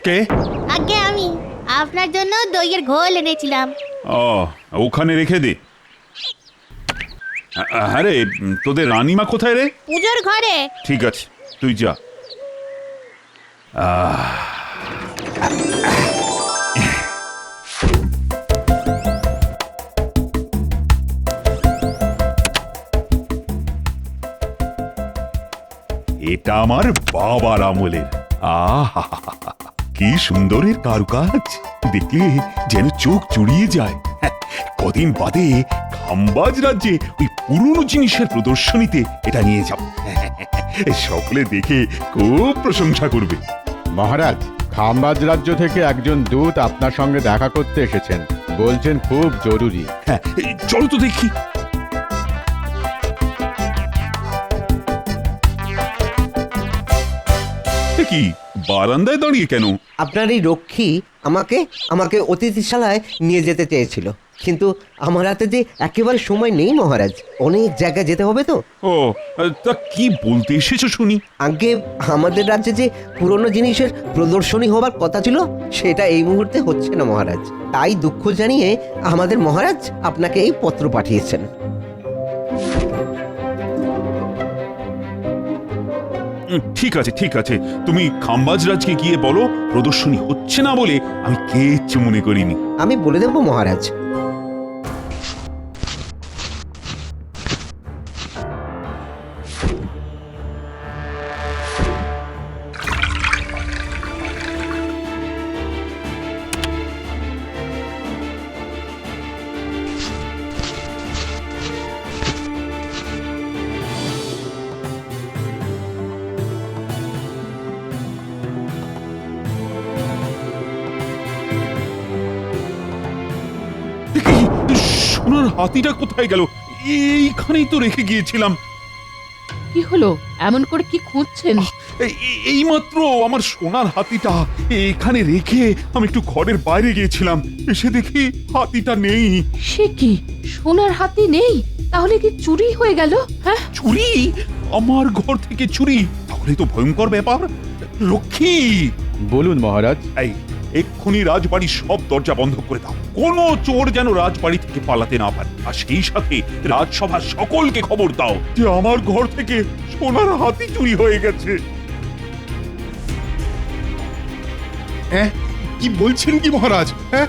কে? আগে আমি আপনার জন্য দইয়ের ঘোল এনেছিলাম। ও, ওখানে রেখে দে। আরে তোদের রানীমা কোথায় রে? পুজোর ঘরে। ঠিক আছে, তুই যা। এটা আমার বাবার আমলের। আহা, কি সুন্দরের কারুকাজ, দেখলে যেন চোখ জুড়িয়ে যায়। কদিন বাদে খাম্বাজ রাজ্যে ওই পুরনো জিনিসের প্রদর্শনীতে এটা নিয়ে যাব। সকলে দেখে খুব প্রশংসা করবে। মহারাজ, খাম্বাজ রাজ্য থেকে একজন দূত আপনার সঙ্গে দেখা করতে এসেছেন, বলছেন খুব জরুরি। হ্যাঁ, চলো তো দেখি। কি বারান্দায় দাঁড়িয়ে কেন? আপনার এই রক্ষী আমাকে অতিথিশালায় নিয়ে যেতে চেয়েছিল, কিন্তু আমার হাতে যে একেবারে সময় নেই মহারাজ, অনেক জায়গায় যেতে হবে তো। ও, তা কি বলতে এসেছো শুনি? আগে আমাদের রাজ্যে যে পুরনো জিনিসের প্রদর্শনী হবার কথা ছিল, সেটা এই মুহূর্তে হচ্ছে না মহারাজ। তাই দুঃখ জানিয়ে আমাদের মহারাজ আপনাকে এই পত্র পাঠিয়েছেন। ঠিক আছে, ঠিক আছে, তুমি খাম্বাজ রাজকে গিয়ে বলো প্রদর্শনী হচ্ছে না বলে আমি কিচ্ছু মনে করিনি। আমি বলে দেবো মহারাজ। সোনার হাতিটা কোথায় গেল? এইখানেই তো রেখে গিয়েছিলাম। কি হলো? এমন করে কি খুঁজছেন? এই মাত্র আমার সোনার হাতিটা এখানে রেখে আমি একটু ঘরের বাইরে গিয়েছিলাম, এসে দেখি হাতিটা নেই। সে কি, সোনার হাতি নেই? তাহলে কি চুরি হয়ে গেল? হ্যাঁ, চুরি? আমার ঘর থেকে চুরি? তাহলে তো ভয়ঙ্কর ব্যাপার। লক্ষ্মী, বলুন মহারাজ। এই এক্ষুনি রাজবাড়ির সব দরজা বন্ধ করে দাও। কোনো চোর যেন রাজবাড়ি থেকে পালাতে না পারে। আর সেই সাথে রাজসভার সকলকে খবর দাও যে আমার ঘর থেকে সোনার হাতি চুরি হয়ে গেছে। কি বলছেন কি মহারাজ? হ্যাঁ,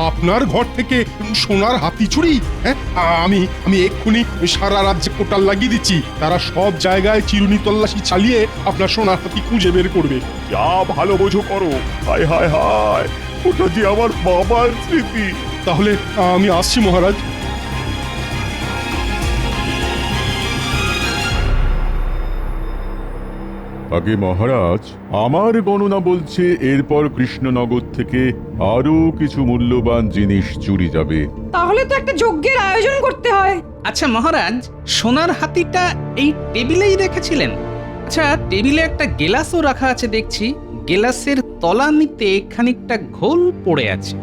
আপনার ঘর থেকে সোনার হাতি চুরি? হ্যাঁ, আমি এক্ষুনি সারা রাজ্যে কোটাল লাগিয়ে দিচ্ছি। তারা সব জায়গায় চিরুনি তল্লাশি চালিয়ে আপনার সোনার হাতি খুঁজে বের করবে। যা ভালো বোঝো করো। হায় হায় হায়, ওটা যে আমার বাবার স্মৃতি। তাহলে আমি আসছি মহারাজ। আগে মহারাজ, আমার গণনা বলছে এরপর কৃষ্ণনগর থেকে আরো কিছু মূল্যবান জিনিস চুরি যাবে। তাহলে তো একটা যজ্ঞের আয়োজন করতে হয়। আচ্ছা মহারাজ, সোনার হাতিটা এই টেবিলেই রেখেছিলেন? আচ্ছা, টেবিলে একটা গেলাসও রাখা আছে দেখছি। গেলাসের তলানিতে খানিকটা ঘোল পড়ে আছে।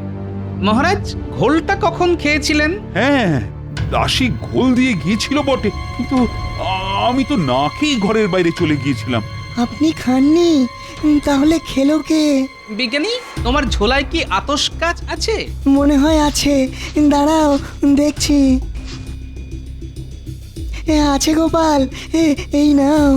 মহারাজ, ঘোলটা কখন খেয়েছিলেন? হ্যাঁ, দাসী ঘোল দিয়ে গিয়েছিল বটে, কিন্তু আমি তো না খেয়ে ঘরের বাইরে চলে গিয়েছিলাম। আপনি খাননি? তাহলে খেলো কে? বিজ্ঞানী, তোমার ঝোলায় কি আতশ কাচ আছে? মনে হয় আছে, দাঁড়াও দেখছি। আছে গোপাল, এই নাও।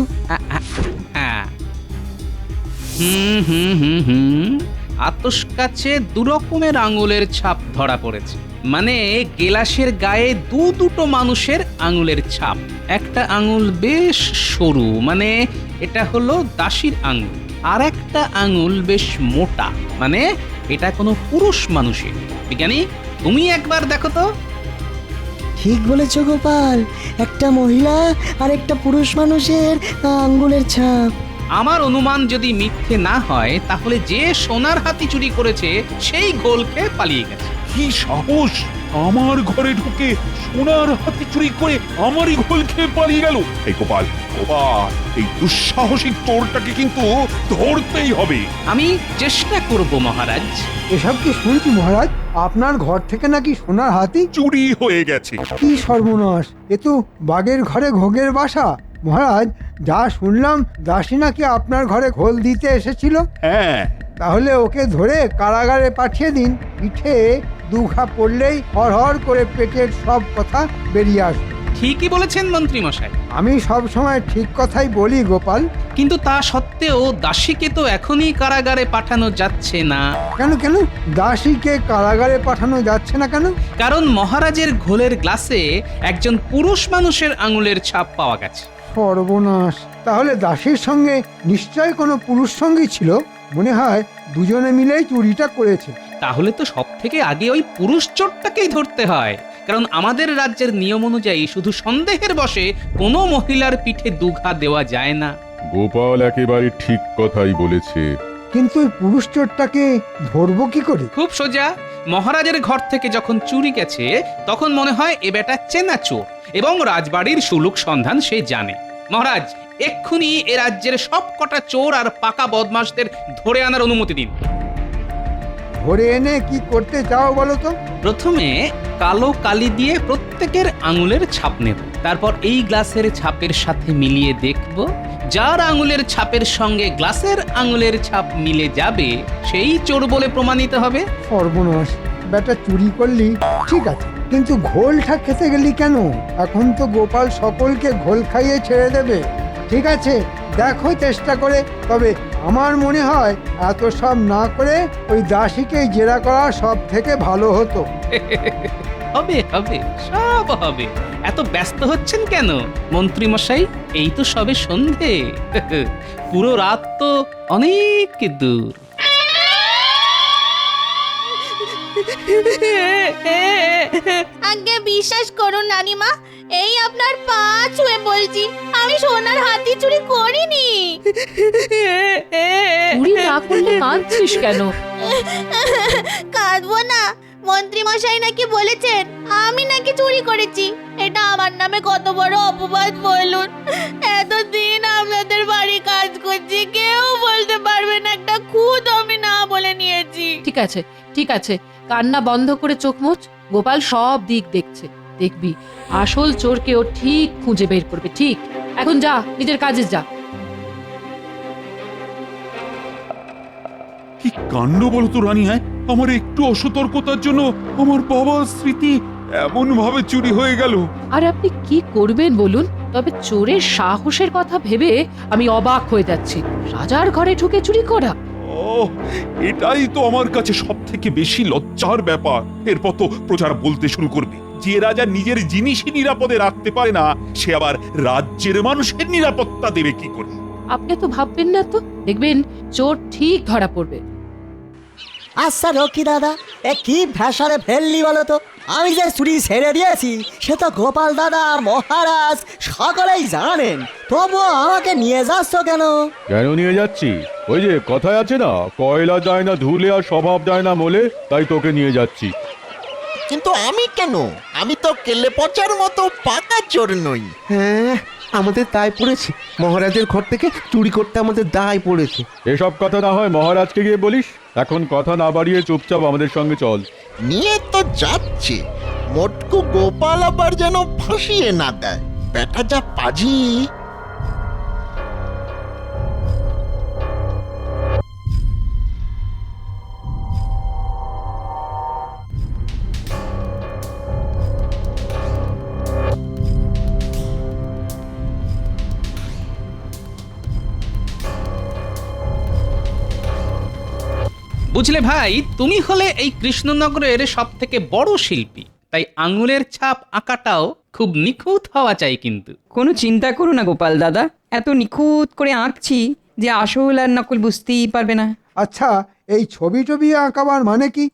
আতশ কাছে দু রকমের আঙুলের ছাপ ধরা পড়েছে। মানে গেলাসের গায়ে দুটো মানুষের আঙুলের ছাপ। একটা আঙুল বেশ সরু, মানে এটা হলো দাসীর আঙুল। আর একটা আঙুল বেশ মোটা, মানে এটা কোনো পুরুষ মানুষের। বিজ্ঞানী, তুমি একবার দেখো তো। ঠিক বলেছ গোপাল, একটা মহিলা আর একটা পুরুষ মানুষের আঙ্গুলের ছাপ। আমার অনুমান যদি মিথ্যে না হয়, তাহলে যে সোনার হাতি চুরি করেছে সেই ঘোল খেয়ে পালিয়ে গেছে। কি সাহস! আমার ঘরে ঢুকে সোনার হাতি চুরি করে আমারই ঘোল খেয়ে পালিয়ে গেল। এই গোপাল, গোপাল, এই দুঃসাহসিক চোরটাকে কিন্তু ধরতেই হবে। আমি চেষ্টা করব মহারাজ। এসব কি শুনছি মহারাজ? আপনার ঘর থেকে নাকি সোনার হাতি চুরি হয়ে গেছে? কি সর্বনাশ! এ তো বাঘের ঘরে ঘোগের বাসা। মহারাজ, যা শুনলাম দাসী নাকি আপনার ঘরে ঘোল দিতে এসেছিল। হ্যাঁ, তাহলে ওকে ধরে কারাগারে পাঠিয়ে দিন। পিঠে দুঘা পড়লেই হড়হড় করে পেটের সব কথা বেরিয়ে আসবে। ঠিকই বলেছেন মন্ত্রী মশাই, আমি সব সময় ঠিক কথাই বলি গোপাল। কিন্তু তা সত্ত্বেও দাসীকে তো এখনই কারাগারে পাঠানো যাচ্ছে না। কেন কেন দাসীকে কারাগারে পাঠানো যাচ্ছে না কেন? কারণ মহারাজের ঘোলের গ্লাসে একজন পুরুষ মানুষের আঙুলের ছাপ পাওয়া গেছে। সর্বনাশ! তাহলে দাসীর সঙ্গে নিশ্চয় কোনো পুরুষ সঙ্গী ছিল। মনে হয় দুজনে মিলেই চুরিটা করেছে। তাহলে তো সব থেকে আগে ওই পুরুষ চোরটাকেই ধরতে হয়, কারণ আমাদের রাজ্যের নিয়ম অনুযায়ী শুধু সন্দেহের বশে কোনো মহিলার পিঠে দুঘা দেওয়া যায় না। গোপাল একেবারে ঠিক কথাই বলেছে। কিন্তু ওই পুরুষ চোরটাকে ধরবো কি করে? খুব সোজা, মহারাজের ঘর থেকে যখন চুরি গেছে তখন মনে হয় এ বেটা চেনা চোর এবং রাজবাড়ির সুলুক সন্ধান সে জানে। মহারাজ এক্ষুনি এ রাজ্যের সব কটা চোর আর পাকা বদমাশদের ধরে আনার অনুমতি দিন। ধরে এনে কি করতে চাও বলো তো? প্রথমে কালো কালি দিয়ে প্রত্যেকের আঙুলের ছাপ নেব, তারপর এই গ্লাসের ছাপের সাথে মিলিয়ে দেখব, যার আঙুলের ছাপের সঙ্গে গ্লাসের আঙুলের ছাপ মিলে যাবে সেই চোর বলে প্রমাণিত হবে। সর্বনাশ! বেটা চুরি করলি ঠিক আছে, কিন্তু ঘোলটা খেতে গেলি কেন? এখন তো গোপাল সকলকে ঘোল খাইয়ে ছেড়ে দেবে। ঠিক আছে, দেখো চেষ্টা করে। তবে আমার মনে হয় এত সব না করে ওই দাসীকেই জেরা করা সব থেকে ভালো হতো। হবে হবে, সব হবে। এত ব্যস্ত হচ্ছেন কেন মন্ত্রী মশাই? এই তো সবে সন্ধে, পুরো রাত তো অনেক দূর। আগে বিশ্বাস করুন নানিমা, এই আপনার পা ছুঁয়ে বলছি, আমি সোনার হাতি চুরি করিনি। চুরি না করলে কাঁদছিস কেন? কাঁদবো না, মন্ত্রী মশাই নাকি বলেছেন আমি নাকি চুরি করেছি। এটা আমার নামে কত বড় অপবাদ বলুন। এতদিন আপনাদের বাড়ি কাজ করছি, কেউ বলতে পারবে না একটা খুদ আমি না বলে নিয়েছি। ঠিক আছে ঠিক আছে, কান্না বন্ধ করে চোখ মুচ। গোপাল সব দিক দেখছে, দেখবি আসল চোরকে ও ঠিক খুঁজে বের করবে। ঠিক, এখন যা, নিজের কাজে যা। কি কাণ্ড বলতো রানী! হ্যাঁ, আমার একটু অসতর্কতার জন্য আমার বাবার স্মৃতি এমন ভাবে চুরি হয়ে গেল। আর আপনি কি করবেন বলুন? তবে চোরের সাহসের কথা ভেবে আমি অবাক হয়ে যাচ্ছি। রাজার ঘরে ঢুকে চুরি করা! ও, এটাই তো আমার কাছে সব থেকে বেশি লজ্জার ব্যাপার। এরপর তো প্রচার বলতে শুরু করবে যে রাজা নিজের জিনিসই নিরাপদে রাখতে পারে না, সে আবার রাজ্যের মানুষের নিরাপত্তা দেবে কি করে? আপনি তো ভাববেন না তো, দেখবেন চোর ঠিক ধরা পড়বে। আচ্ছা রকি দাদা, এ কি ভ্যাসারে ফেললি বলো তো? আমি যে চুরি ছেড়ে দিয়েছি সে তো গোপাল দাদা আর মহারাজ সকলেই জানেন, তবুও আমাকে নিয়ে যাচ্ছ কেন? কেন নিয়ে যাচ্ছি? ওই যে কথায় আছে না, কয়লা যায় না ধুলে আর স্বভাব যায় না মোলে, তাই তোকে নিয়ে যাচ্ছি। কিন্তু আমি কেন? আমি তো কেলে পচার মতো পাকা চোর নই। হ্যাঁ, আমাদের দায় পড়েছে। মহারাজের ঘর থেকে চুরি করতে আমাদের দায় পড়েছে। এসব কথা না হয় মহারাজকে গিয়ে বলিস। এখন কথা না বাড়িয়ে চুপচাপ আমাদের সঙ্গে চল। নিয়ে তো যাচ্ছে, মোটকু গোপাল আবার যেন ফাঁসিয়ে না দেয়। বেটা যা পাজি। বুঝলে ভাই, তুমি হলে এই কৃষ্ণনগরের সব থেকে বড় শিল্পী, তাই আঙুলের ছাপ আঁকাটাও খুব নিখুঁত হওয়া চাই। কিন্তু কোনো চিন্তা করো না গোপাল দাদা, এত নিখুঁত করে আঁকছি যে আসল আর নকল বুঝতেই পারবে না। আচ্ছা, এই ছবি টবি আঁকাবার মানে কি?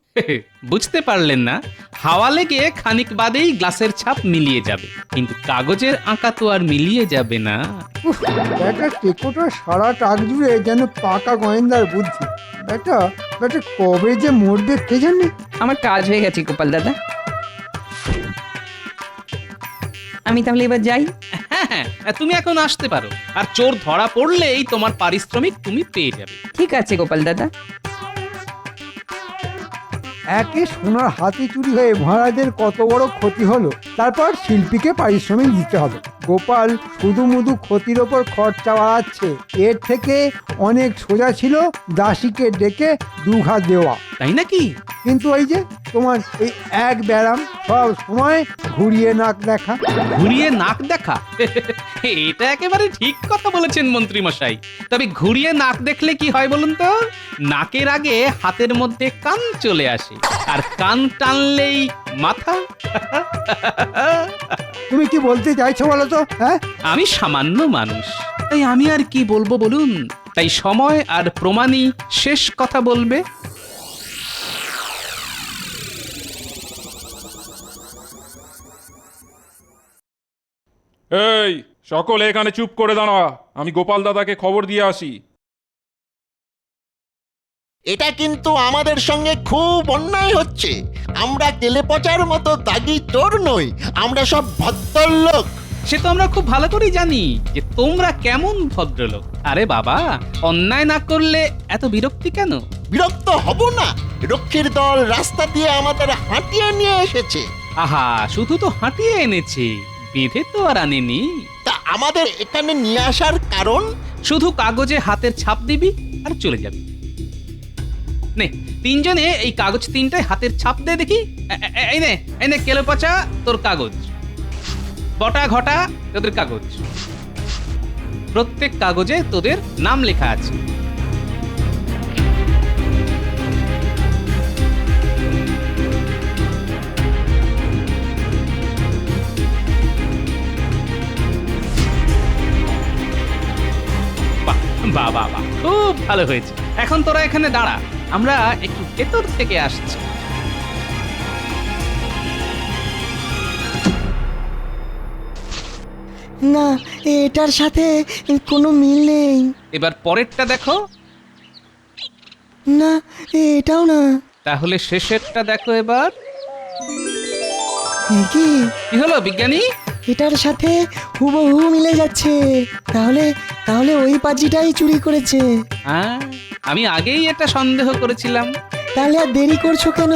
বুঝতে পারলেন না? হাওয়া লেগে খানিক বাদেই গ্লাসের ছাপ মিলিয়ে যাবে, কিন্তু কাগজের আঁকা তো আর মিলিয়ে যাবে না। ব্যাটা টেকোটা সারা টাক জুড়ে যেন পাকা গোয়েন্দার বুদ্ধি। ব্যাটা ব্যাটা কবে যে মরবে কে জানে। আমার কাজ হয়ে গেছে গোপাল দাদা, আমি তাহলে এবার যাই। হ্যাঁ হ্যাঁ, তুমি এখন আসতে পারো। আর চোর ধরা পড়লেই তোমার পারিশ্রমিক তুমি পেয়ে যাবে। ঠিক আছে গোপাল দাদা। একে সোনার হাতি চুরি হয়ে মহারাজের কত বড় ক্ষতি হলো, তারপর শিল্পীকে পারিশ্রমিক দিতে হবে। গোপাল শুধু মুধু ক্ষতির ওপর খরচা বাড়াচ্ছে। এর থেকে অনেক সোজা ছিল দাসীকে ডেকে দুঘা দেওয়া। তাই নাকি? কিন্তু ওই যে তোমার এই এক ব্যারাম, সব সময় ঘুরিয়ে নাক দেখা। ঘুরিয়ে নাক দেখা? এটা একেবারে ঠিক কথা বলেছেন মন্ত্রী মশাই। তবে ঘুরিয়ে নাক দেখলে কি হয় বলুন তো? নাকের আগে হাতের মধ্যে কান চলে আসে, আর কান টানলেই মাথা। তুমি কি বলতে চাইছো বলো তো? হ্যাঁ, আমি সামান্য মানুষ, তাই আমি আর কি বলবো বলুন? তাই সময় আর প্রমাণই শেষ কথা বলবে। এই সকলে এখানে চুপ করে দাঁড়া, আমি গোপাল দাদাকে খবর দিয়ে আসি। এটা কিন্তু আমাদের সঙ্গে খুব অন্যায় হচ্ছে। আমরা তেলে পচার মতো দাগি চোর নই, আমরা সব ভদ্রলোক। সে তো আমরা খুব ভালো করেই জানি যে তোমরা কেমন ভদ্রলোক। আরে বাবা, অন্যায় না করলে এত বিরক্তি কেন? বিরক্ত হব না? রক্ষীর দল রাস্তা দিয়ে আমাদের হাঁটিয়ে নিয়ে এসেছে। আহা, শুধু তো হাঁটিয়ে এনেছে, বেঁধে তো আর আনেনি। তা আমাদের এখানে নিয়ে আসার কারণ? শুধু কাগজে হাতের ছাপ দিবি আর চলে যাবি। নে, তিনজনে এই কাগজ তিনটায় হাতের ছাপ দে দেখি। এই নে কেলো পচা তোর কাগজ, বটা ঘটা তোদের কাগজ। প্রত্যেক কাগজে তোদের নাম লেখা আছে। বাহ বাহ বাহ, খুব ভালো হয়েছে। এখন তোরা এখানে দাঁড়া, আমরা একটু ভেতর থেকে আসছি। না, এটার সাথে কোনো মিল নেই। এবার পরেরটা দেখো। না, এটাও না। তাহলে শেষেরটা দেখো এবার। কি কি হলো বিজ্ঞানী? এটার সাথে হুবহু মিলে যাচ্ছে। তাহলে তাহলে ওই পাজিটাই চুরি করেছে। হ্যাঁ, আমি আগেই এটা সন্দেহ করেছিলাম। তাহলে আর দেরি করছো কেন?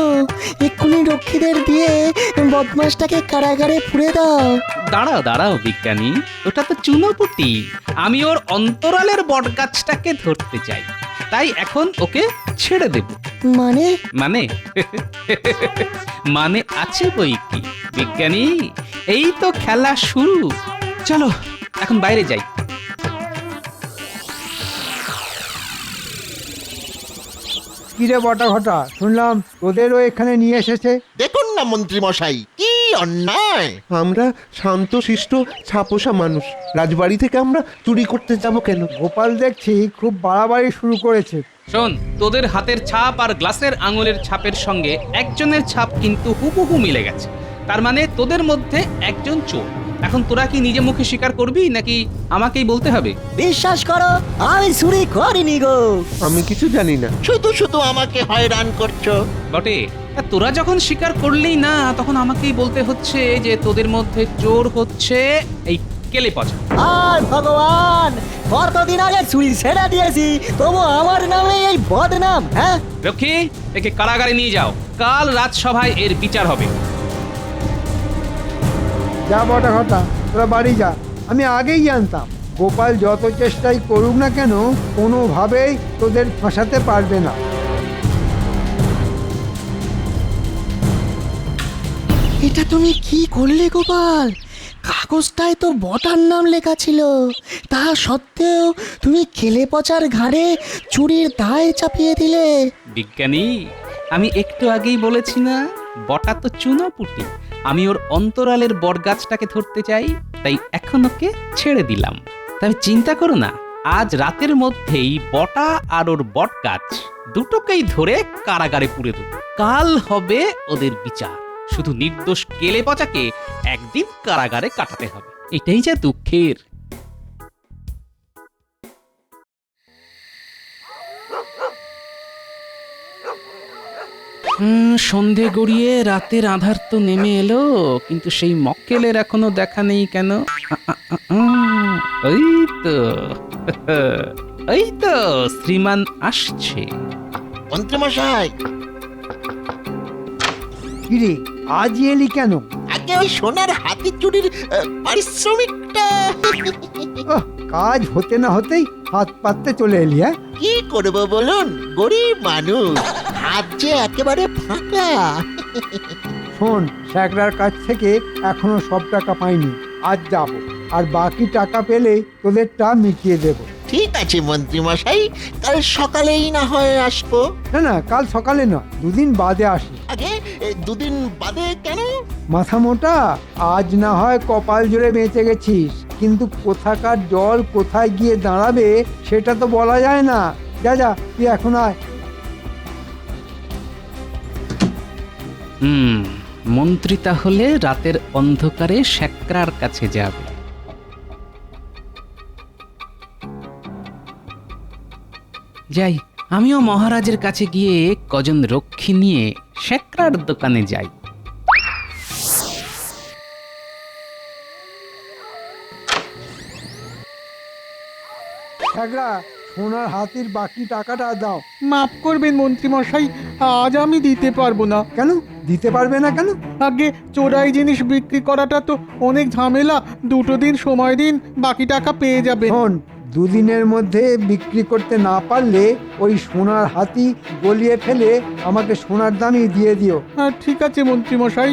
এক্ষুনি রক্ষীদের দিয়ে বদমাসটাকে কারাগারে পুরে দাও। দাঁড়াও দাঁড়াও বিজ্ঞানী, ওটা তো চুনোপুটি। আমি ওর অন্তরালের বটগাছটাকে ধরতে চাই, তাই এখন ওকে ছেড়ে দেব। মানে? মানে মানে আছে বই কি বিজ্ঞানী, এই তো খেলা শুরু। চলো এখন বাইরে যাই। কিরে বটা ঘটা, শুনলাম তোদেরও এখানে নিয়ে এসেছে। দেখুন না মন্ত্রী মশাই, কি অন্যায়! আমরা শান্তশিষ্ট ছাপোষা মানুষ, রাজবাড়ি থেকে আমরা চুরি করতে যাব কেন? গোপাল দেখছি খুব বাড়াবাড়ি শুরু করেছে। শোন, তোদের হাতের ছাপ আর গ্লাসের আঙুলের ছাপের সঙ্গে একজনের ছাপ কিন্তু হুবহু মিলে গেছে। তার মানে তোদের মধ্যে একজন চোর। এখন তোরা কি নিজে মুখে স্বীকার করবি নাকি আমাকেই বলতে হবে? বিশ্বাস করো, আমি চুরি করিনি গো। আমি কিছু জানি না। শুধু শুধু আমাকে হয়রান করছো। বটে, তোরা যখন স্বীকার করলেই না, তখন আমাকেই বলতে হচ্ছে যে তোদের মধ্যে চোর হচ্ছে এই কেলে পচা। আর ভগবান, কতদিন আগে চুরি ছেড়ে দিয়েছি, তবু আমার নামে এই বদনাম। হ্যাঁ, রক্ষী, একে কারাগারে নিয়ে যাও, কাল রাজসভায় এর বিচার হবে। যা বটা ঘটা, তোরা বাড়ি যা। আমি আগেই জানতাম গোপাল যত চেষ্টাই করুক না কেন, কোনোভাবেই তোদের ফাঁসাতে পারবে না। এটা তুমি কি করলে গোপাল? কাগজটায় তো বটার নাম লেখা ছিল, তা সত্ত্বেও তুমি কেলে পচার ঘাড়ে চুরির দায় চাপিয়ে দিলে। বিজ্ঞানী, আমি একটু আগেই বলেছি না, বটা তো চুনোপুটি। আমি ওর অন্তরালের বটগাছটাকে ধরতে চাই, তাই এখন ওকে ছেড়ে দিলাম। তবে চিন্তা করো না, আজ রাতের মধ্যেই বটা আর ওর বটগাছ দুটোকেই ধরে কারাগারে পুরে দেব। কাল হবে ওদের বিচার। শুধু নির্দোষ কেলে পচাকে একদিন কারাগারে কাটাতে হবে, এটাই যা দুঃখের। সন্ধে গড়িয়ে রাতের আধার তো নেমে এলো, কিন্তু সেই মক্কেলের এখনো দেখা নেই কেন? ওই তো এই তো শ্রীমান আসছে। মন্ত্রী মশাই, কিরে, আজ এলি কেন? আগে ওই সোনার হাতি চুরির পারিশ্রমিকটা ওহ, কাজ হতে না হতেই হাত পাততে চলে এলি, হ্যাঁ? কি করবো বলুন, গরিব মানুষ, হাত যে একেবারে ফাঁকা। শোন, স্যাকরার কাছ থেকে এখনো সব টাকা পাইনি, আজ যাব, আর বাকি টাকা পেলে তোদেরটা মিটিয়ে দেব। ঠিক আছে মন্ত্রী মশাই, কাল সকালেই না হয় আসবো। না না, কাল সকালে নয়, দুদিন বাদে আসি। আগে দুদিন বাদে কেন? মাথা মোটা, আজ না হয় কপাল জোরে বেঁচে গেছিস, কিন্তু কোথাকার জল কোথায় গিয়ে দাঁড়াবে সেটা তো বলা যায় না। যা যা, তুই এখন আয়। মন্ত্রী তাহলে রাতের অন্ধকারে শ্যাকরার কাছে যাবে। যাই, আমিও মহারাজের কাছে গিয়ে কজন রক্ষী নিয়ে শ্যাকরার দোকানে যাই। স্যাকরা, সোনার হাতির বাকি টাকাটা দাও। মাফ করবেন মন্ত্রী মশাই, আজ আমি দিতে পারবো না। কেন দিতে পারবে না কেন? আগে চোরাই জিনিস বিক্রি করাটা তো অনেক ঝামেলা, 2 দিন সময় দিন, বাকি টাকা পেয়ে যাবে। শোন, দুদিনের মধ্যে বিক্রি করতে না পারলে ওই সোনার হাতি গলিয়ে ফেলে আমাকে সোনার দামই দিয়ে দিও। হ্যাঁ ঠিক আছে মন্ত্রী মশাই।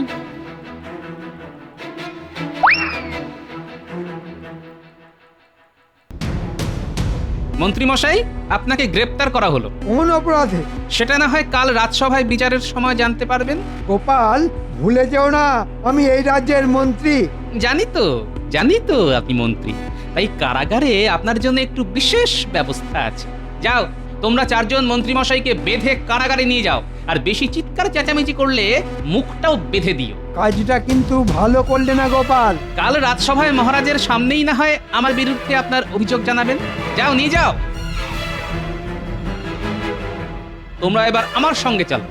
মন্ত্রী মশাই, আপনাকে গ্রেপ্তার করা হলো। কোন অপরাধে? সেটা না হয় কাল রাজসভায় বিচারের সময় জানতে পারবেন। গোপাল, ভুলে যেও না আমি এই রাজ্যের মন্ত্রী। জানি তো আপনি মন্ত্রী, তাই কারাগারে আপনার জন্য একটু বিশেষ ব্যবস্থা আছে। যাও, তোমরা 4 জন মন্ত্রী মশাইকে বেঁধে কারাগারে নিয়ে যাও, আর বেশি চিৎকার চেঁচামেচি করলে মুখটাও বেঁধে দিও। কাজটা কিন্তু ভালো করলে না গোপাল। কাল রাজসভায় মহারাজের সামনেই না হয় আমার বিরুদ্ধে আপনার অভিযোগ জানাবেন। যাও, নিয়ে যাও। তোমরা এবার আমার সঙ্গে চলো।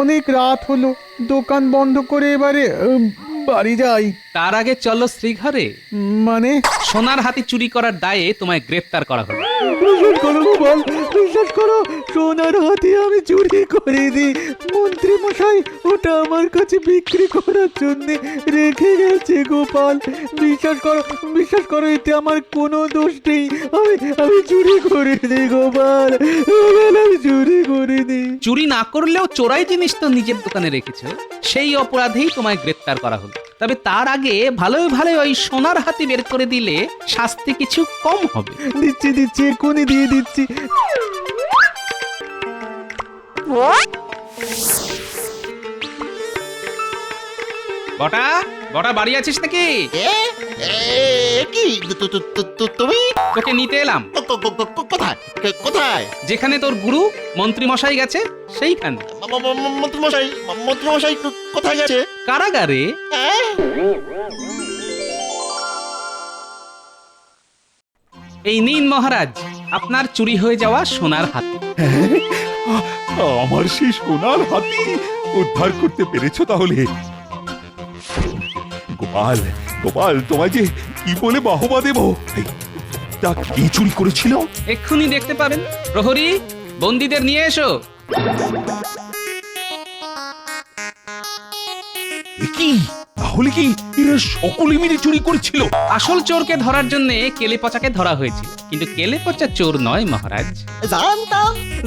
অনেক রাত হলো, দোকান বন্ধ করে এবারে বাড়ি যাই। তার আগে চলো শ্রীঘরে। মানে? সোনার হাতি চুরি করার দায়ে তোমায় গ্রেফতার করা হলো। বিশ্বাস করো গোপাল, বিশ্বাস করো, সোনার হাতি আমি চুরি করিনি। মন্ত্রী মশাই ওটা আমার কাছে বিক্রি করার জন্য রেখে গেছে গোপাল। বিশ্বাস করো, এতে আমার কোনো দোষ নেই। আমি চুরি করিনি গোপাল, আমি চুরি করিনি। চুরি না করলেও চোরাই জিনিস তো নিজের দোকানে রেখেছো, সেই অপরাধেই তোমায় গ্রেফতার করা হলো। তবে তার আগে ভালোই ওই সোনার হাতি বের করে দিলে শাস্তি কিছু কম হবে। দিচ্ছি, এক্ষুনি দিয়ে দিচ্ছি। বটা বাড়ি আছিস নাকি? কি তুমি? তোকে নিতে এলাম। কোথায়? যেখানে তোর গুরু মন্ত্রী মশাই গেছে সেইখানে। মন্ত্রী মশাই কোথায় গেছে? কারাগারে। এই নিন মহারাজ, আপনার চুরি হয়ে যাওয়া সোনার হাতি। আমার সেই সোনার হাতি উদ্ধার করতে পেরেছো তাহলে? গোপাল, তোমায় যে কি বলে বাহবা দেব। তা কি চুরি করেছিল? এক্ষুনি দেখতে পাবেন। প্রহরী, বন্দীদের নিয়ে এসো। কি তাহলে কি এরা সকলে মিলে চুরি করেছিল? আসল চোরকে ধরার জন্য কেলেপচাকে ধরা হয়েছিল, কিন্তু কেলেপচা চোর নয় মহারাজ।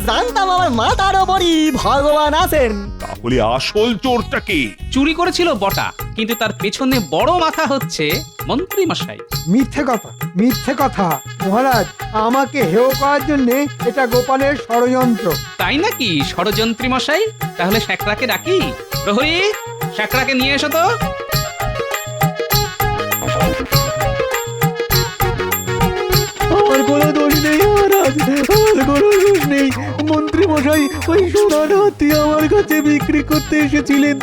জানতাম আমার মাথার ওপরই ভগবান আছেন। তাহলে আসল চোরটাকে? চুরি করেছিল বটা, কিন্তু তার পেছনে বড় মাথা হচ্ছে মন্ত্রী মশাই। মিথ্যে কথা মহারাজ, আমাকে হেয় করার জন্য এটা গোপালের ষড়যন্ত্র। তাই নাকি ষড়যন্ত্রী মশাই? তাহলে শ্যাকরাকে ডাকি। প্রহরী, শ্যাকরাকে নিয়ে এসো তো। আমার কোনো দোষ নেই মহারাজ, আমার কোনো দোষ নেই। মন্ত্রী মশাই ওই সোনার হাতি আমার কাছে বিক্রি করতে এসেছিলেন,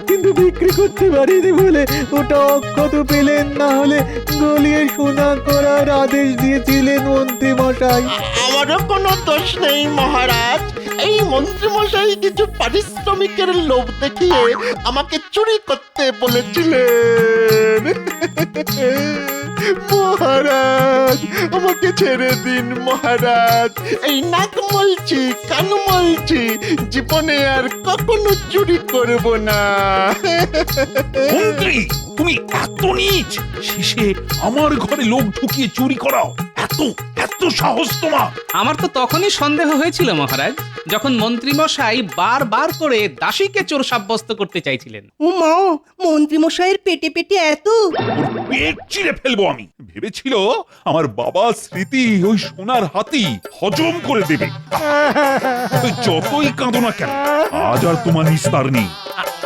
কিন্তু বিক্রি করতে পারিনি বলে ওটা অক্ষত পেলেন, না হলে গলিয়ে সোনা করার আদেশ দিয়েছিলেন মন্ত্রী মশাই। আমারও কোনো দোষ নেই মহারাজ। এই মন্ত্রী মশাই কিছু পারিশ্রমিকের লোভ দেখিয়ে আমাকে চুরি করতে বলেছিলেন। মহারাজ আমাকে ছেড়ে দিন মহারাজ, এই নাক মলছি কান মলছি, জীবনে আর কখনো চুরি করব না। মন্ত্রী তুমি এত নীচ, শেষে আমার ঘরে লোক ঢুকিয়ে চুরি করাও, এত এত সাহস তোমার? আমার তো তখনই সন্দেহ হয়েছিল মহারাজ, যখন মন্ত্রীমশাই বারবার করে দাসীকে চোর সাব্যস্ত করতে চাইছিলেন। ও মা, মন্ত্রী মশাইয়ের পেটে পেটে এত! ওর পেট চিরে ফেলবো আমি। ভেবেছিল আমার বাবার স্মৃতি ওই সোনার হাতি হজম করে দেবে। যতই কাঁদো না কেন, আজ আর তোমার নিস্তার নেই।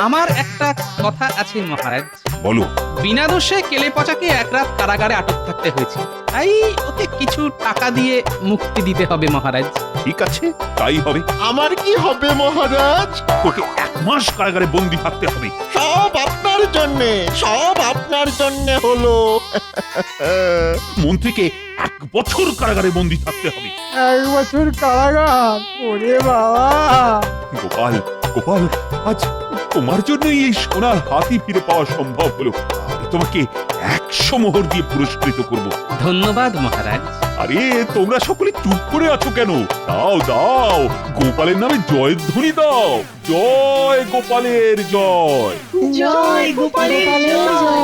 আমার একটা কথা আছে মহারাজ। বলো। বিনা দোষে কেলে পচাকে এক রাত কারাগারে আটক থাকতে হয়েছে, তাই ওকে কিছু টাকা দিয়ে মুক্তি দিতে হবে মহারাজ। ঠিক আছে, তাই হবে। আমার কি হবে মহারাজ? ওকে 1 মাস কারাগারে বন্দি থাকতে হবে। সব আপনার জন্যে, সব আপনার জন্যে হলো। মন্ত্রীকে 1 বছর কারাগারে বন্দি থাকতে হবে। 1 বছর কারাগার? ওরে বাবা! গোপাল, গোপাল, আজ তোমার জন্যই এই সোনার হাতি ফিরে পাওয়া সম্ভব হলো। আমি তোমাকে 100 মোহর দিয়ে পুরস্কৃত করব। ধন্যবাদ মহারাজ। আরে তোমরা সকলে চুপ করে আছো কেন? দাও দাও, গোপালের নামে জয়ধ্বনি দাও। জয় গোপালের জয়। জয় গোপালের জয়!